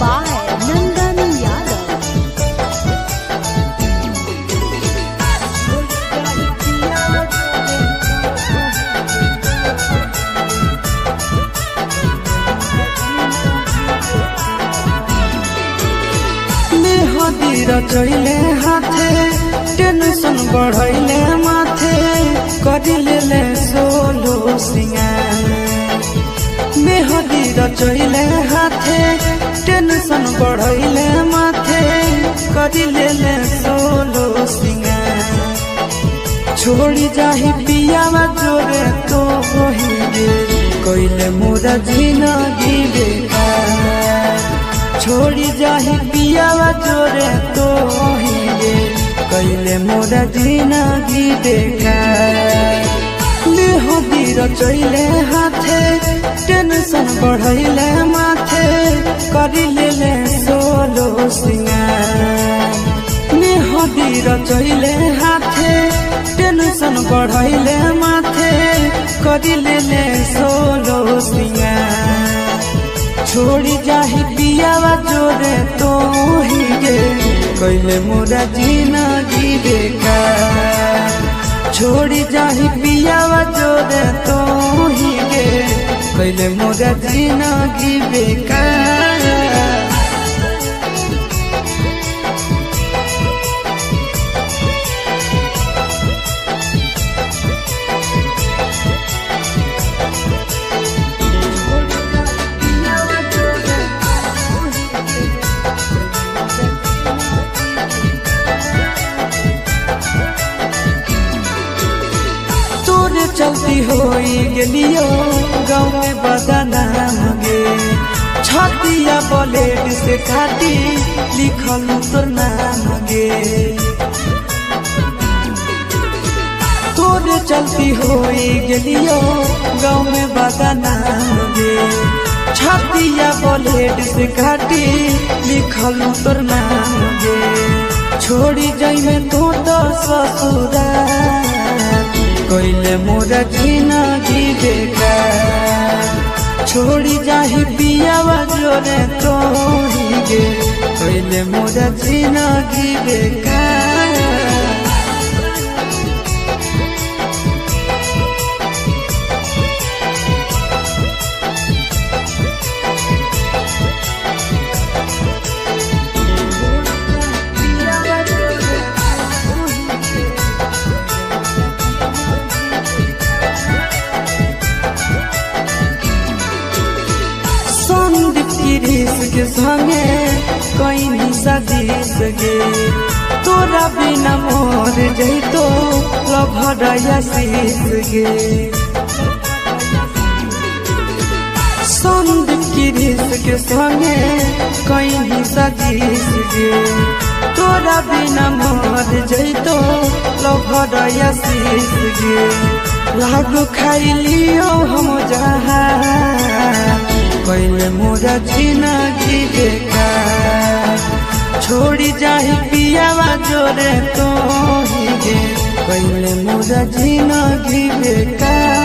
by Nandan Yadav. रचैले हाथे tension बढ़ैले माथे करिले सोलो सिंगार मेहदी रचैले हाथे टेंशन बढ़ैले माथे करिले सोलो सिंगार छोड़ी जाही पियावा जोरे तो होइगे कइले मोरा जिंदगी बेकार छोड़ी जाही पियावा जोरे तो होइगे कइले मोरा जिंदगी बेकार मेहदी रचैले हाथे टेंशन बढ़ैले माथे करिले सोलो सिंगार मेहदी रचैले हाथे टेंशन बढ़ैले माथे करिले सोलो सिंगार छोड़ी जाही पियावा जोरे तो होइगे कइले मोरा जिंदगी बेकार छोड़ी जाही पियावा जोरे तो होइगे कइले मोरा जिंदगी बेकार चलती होई गेलियो गाँव में बदनाम गे छतिया ब्लेड से काटी लिखल तोर नाम गे तोरे चलती होई गेलियो गाँव में बदनाम गे छतिया ब्लेड से काटी लिखल तोर नाम गे छोड़ी जाइमे तो ससुराल कइले मोरा जिंदगी बेकार छोड़ी जाही पियावा जोरे तो होइगे कइले मोरा जिंदगी बेकार के संगे कहीं सदीस गे तोरा बिना मोर जइतो लभरया शीस गे संदीप गिरीश के संगे कहीं सदीस गे तोरा बिना मोर जइतो लभरया शीस गे लागू खाइलियो हम जहाँ कइले मोरा जिंदगी बेकार छोड़ी जाही पियावा जोरे तो होइगे कइले मोरा जिंदगी बेकार।